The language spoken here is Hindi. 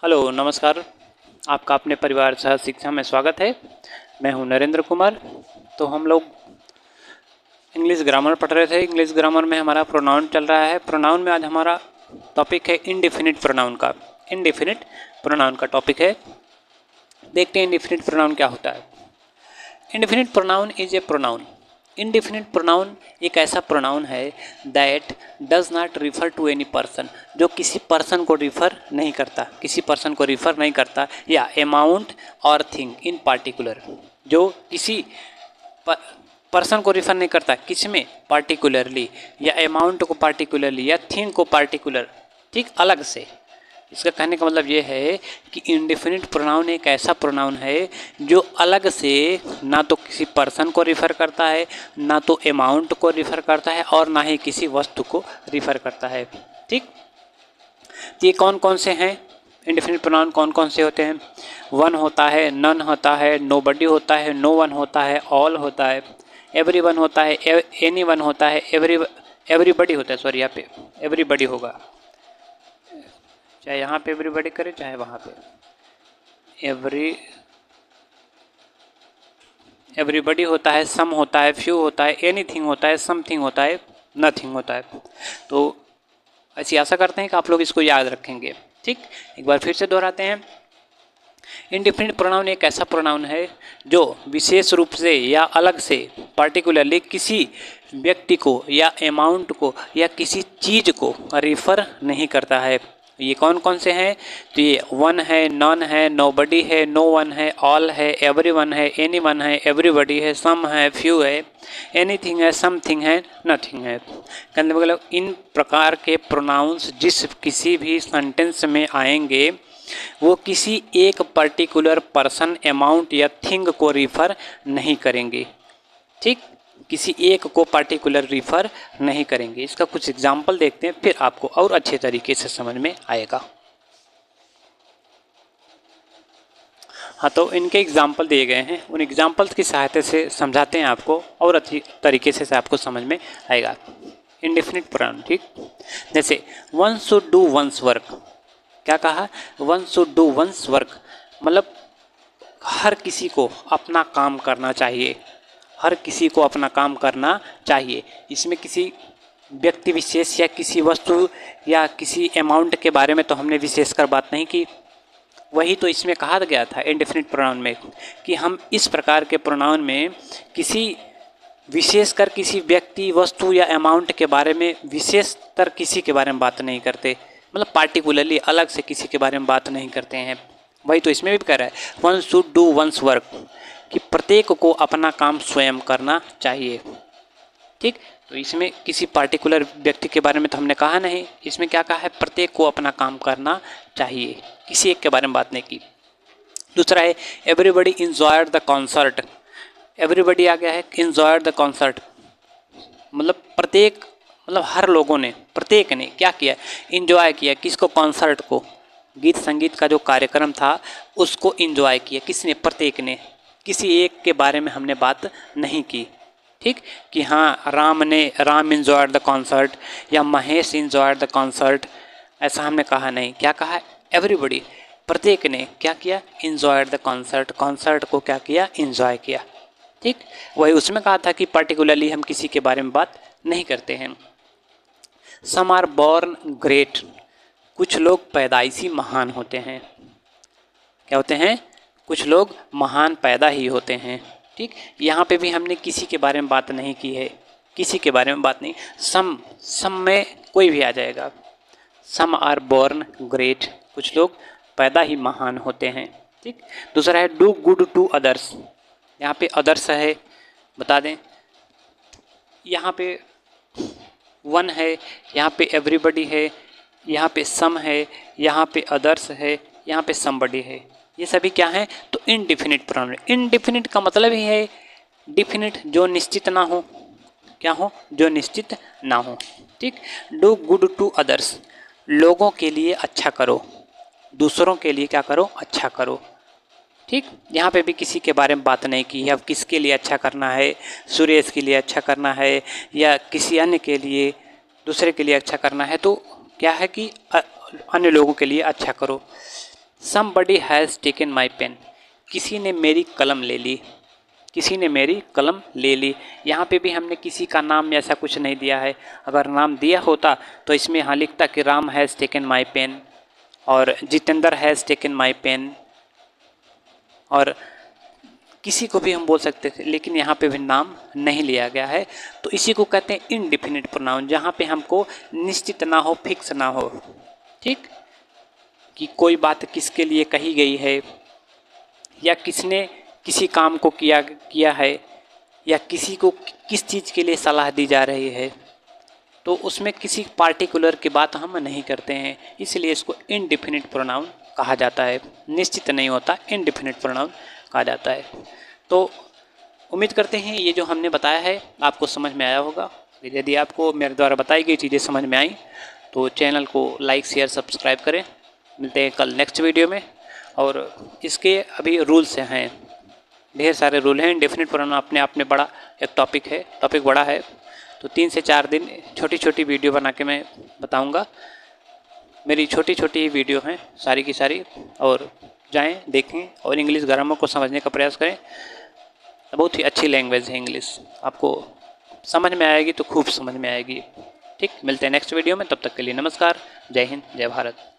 हेलो नमस्कार। आपका अपने परिवार सह शिक्षा में स्वागत है। मैं हूं नरेंद्र कुमार। तो हम लोग इंग्लिश ग्रामर पढ़ रहे थे। इंग्लिश ग्रामर में हमारा प्रोनाउन चल रहा है। प्रोनाउन में आज हमारा टॉपिक है इनडेफिनिट प्रोनाउन का। इनडेफिनिट प्रोनाउन का टॉपिक है। देखते हैं इनडेफिनिट प्रोनाउन क्या होता है। Indefinite pronoun is a pronoun. Indefinite pronoun एक ऐसा प्रोनाउन है that does not refer to any person, जो किसी पर्सन को रिफ़र नहीं करता, किसी पर्सन को रिफ़र नहीं करता, या अमाउंट और थिंग इन पार्टिकुलर, जो किसी पर्सन को रिफ़र नहीं करता, किस में पार्टिकुलरली, या अमाउंट को पार्टिकुलरली, या थिंग को पार्टिकुलर, ठीक अलग से। इसका कहने का मतलब ये है कि इंडेफिनिट प्रोनाउन एक ऐसा प्रोनाउन है जो अलग से ना तो किसी पर्सन को रिफ़र करता है, ना तो अमाउंट को रिफ़र करता है, और ना ही किसी वस्तु को रिफ़र करता है। ठीक, ये कौन कौन से हैं इंडेफिनिट प्रोनाउन? कौन कौन से होते हैं? वन होता है, नन होता है, नोबडी होता है, नो वन होता है, ऑल होता है, एवरी वन होता है, एनी वन होता है, एवरीबडी होता है। सॉरी, यहाँ पे एवरीबडी होगा, चाहे यहाँ पे एवरीबडी करे चाहे वहाँ पे एवरीबडी होता है, सम होता है, फ्यू होता है, एनीथिंग होता है, समथिंग होता है, नथिंग होता है। तो ऐसी आशा करते हैं कि आप लोग इसको याद रखेंगे। ठीक, एक बार फिर से दोहराते हैं। इंडेफिनिट प्रोनाउन एक ऐसा प्रोनाउन है जो विशेष रूप से या अलग से पार्टिकुलरली किसी व्यक्ति को या अमाउंट को या किसी चीज़ को रिफ़र नहीं करता है। ये कौन कौन से हैं? तो ये वन है, नॉन है, नोबडी है, नो वन है, ऑल है, एवरी वन है, एनी वन है, एवरीबडी है, सम है, फ्यू है, एनीथिंग है, समथिंग है, नथिंग है। कहने का मतलब इन प्रकार के प्रोनाउंस जिस किसी भी सेंटेंस में आएंगे वो किसी एक पर्टिकुलर पर्सन, अमाउंट या थिंग को रिफ़र नहीं करेंगे। ठीक, किसी एक को पर्टिकुलर रिफ़र नहीं करेंगे। इसका कुछ एग्जाम्पल देखते हैं, फिर आपको और अच्छे तरीके से समझ में आएगा। हाँ, तो इनके एग्जाम्पल दिए गए हैं, उन एग्जाम्पल्स की सहायता से समझाते हैं आपको, और अच्छी तरीके से आपको समझ में आएगा। इंडेफिनिट प्रोनाउन, ठीक, जैसे one should do one's work. क्या कहा? One should do one's work, मतलब हर किसी को अपना काम करना चाहिए, हर किसी को अपना काम करना चाहिए। इसमें किसी व्यक्ति विशेष या किसी वस्तु या किसी अमाउंट के बारे में तो हमने विशेषकर बात नहीं की। वही तो इसमें कहा गया था इंडेफिनिट प्रोनाउन में कि हम इस प्रकार के प्रोनाउन में किसी विशेषकर किसी व्यक्ति, वस्तु या अमाउंट के बारे में विशेषतर किसी के बारे में बात नहीं करते, मतलब पार्टिकुलरली अलग से किसी के बारे में बात नहीं करते हैं। वही तो इसमें भी कह रहा है one should do one's work, कि प्रत्येक को अपना काम स्वयं करना चाहिए। ठीक, तो इसमें किसी पार्टिकुलर व्यक्ति के बारे में तो हमने कहा नहीं, इसमें क्या कहा है? प्रत्येक को अपना काम करना चाहिए, किसी एक के बारे में बात नहीं की। दूसरा है everybody enjoyed the concert. Everybody आ गया है, इंजॉयड द कॉन्सर्ट, मतलब प्रत्येक, मतलब हर लोगों ने, प्रत्येक ने क्या किया? इंजॉय किया। किसको? कॉन्सर्ट को, गीत संगीत का जो कार्यक्रम था उसको इंजॉय किया। किसने? प्रत्येक ने। किसी एक के बारे में हमने बात नहीं की। ठीक, कि हाँ राम इंजॉयड द कॉन्सर्ट या महेश इंजॉयड द कॉन्सर्ट, ऐसा हमने कहा नहीं। क्या कहा? एवरीबडी, प्रत्येक ने क्या किया? इंजॉयड द कॉन्सर्ट, कॉन्सर्ट को क्या किया? इंजॉय किया। ठीक, वही उसमें कहा था कि पर्टिकुलरली हम किसी के बारे में बात नहीं करते हैं। सम आर बॉर्न ग्रेट, कुछ लोग पैदाइशी महान होते हैं। क्या होते हैं? कुछ लोग महान पैदा ही होते हैं। ठीक, यहाँ पे भी हमने किसी के बारे में बात नहीं की है, किसी के बारे में बात नहीं। सम में कोई भी आ जाएगा। सम आर बॉर्न ग्रेट, कुछ लोग पैदा ही महान होते हैं। ठीक, दूसरा है डू गुड टू अदर्स। यहाँ पे अदर्स है, बता दें, यहाँ पे वन है, यहाँ पे एवरीबडी है, यहाँ पे सम है, यहाँ पे अदर्स है, यहाँ पे समबडी है। ये सभी क्या हैं? तो इनडिफिनिट प्रोनाउन। इनडिफिनिट का मतलब ही है डिफिनिट, जो निश्चित ना हो। क्या हो? जो निश्चित ना हो। ठीक, डू गुड टू अदर्स, लोगों के लिए अच्छा करो, दूसरों के लिए क्या करो? अच्छा करो। ठीक, यहाँ पे भी किसी के बारे में बात नहीं की। अब किसके लिए अच्छा करना है? सुरेश के लिए अच्छा करना है या किसी अन्य के लिए, दूसरे के लिए अच्छा करना है, तो क्या है कि अन्य लोगों के लिए अच्छा करो। Somebody has taken my pen, किसी ने मेरी कलम ले ली, किसी ने मेरी कलम ले ली। यहाँ पे भी हमने किसी का नाम ऐसा कुछ नहीं दिया है। अगर नाम दिया होता तो इसमें यहाँ लिखता कि Ram has taken my pen और Jitendra has taken my pen, और किसी को भी हम बोल सकते थे, लेकिन यहाँ पे भी नाम नहीं लिया गया है। तो इसी को कहते हैं इनडिफिनिट प्रोनाउन, जहाँ पे हमको निश्चित ना हो, फिक्स ना हो, ठीक, कि कोई बात किसके लिए कही गई है या किसने किसी काम को किया है या किसी को किस चीज़ के लिए सलाह दी जा रही है, तो उसमें किसी पार्टिकुलर की बात हम नहीं करते हैं, इसलिए इसको इनडिफिनिट प्रोनाउन कहा जाता है। निश्चित नहीं होता, इनडिफिनिट प्रोनाउन कहा जाता है। तो उम्मीद करते हैं ये जो हमने बताया है आपको समझ में आया होगा। यदि आपको मेरे द्वारा बताई गई चीज़ें समझ में आई तो चैनल को लाइक शेयर सब्सक्राइब करें। मिलते हैं कल नेक्स्ट वीडियो में। और इसके अभी रूल्स हैं, ढेर सारे रूल हैं। इंडेफिनिट प्रोनाउन अपने आप में बड़ा एक टॉपिक है, टॉपिक बड़ा है, तो 3 से 4 दिन छोटी छोटी वीडियो बना के मैं बताऊंगा। मेरी छोटी छोटी ही वीडियो हैं सारी की सारी, और जाएं देखें और इंग्लिश ग्रामर को समझने का प्रयास करें। बहुत ही अच्छी लैंग्वेज है इंग्लिश, आपको समझ में आएगी तो खूब समझ में आएगी। ठीक, मिलते हैं नेक्स्ट वीडियो में, तब तक के लिए नमस्कार, जय हिंद, जय भारत।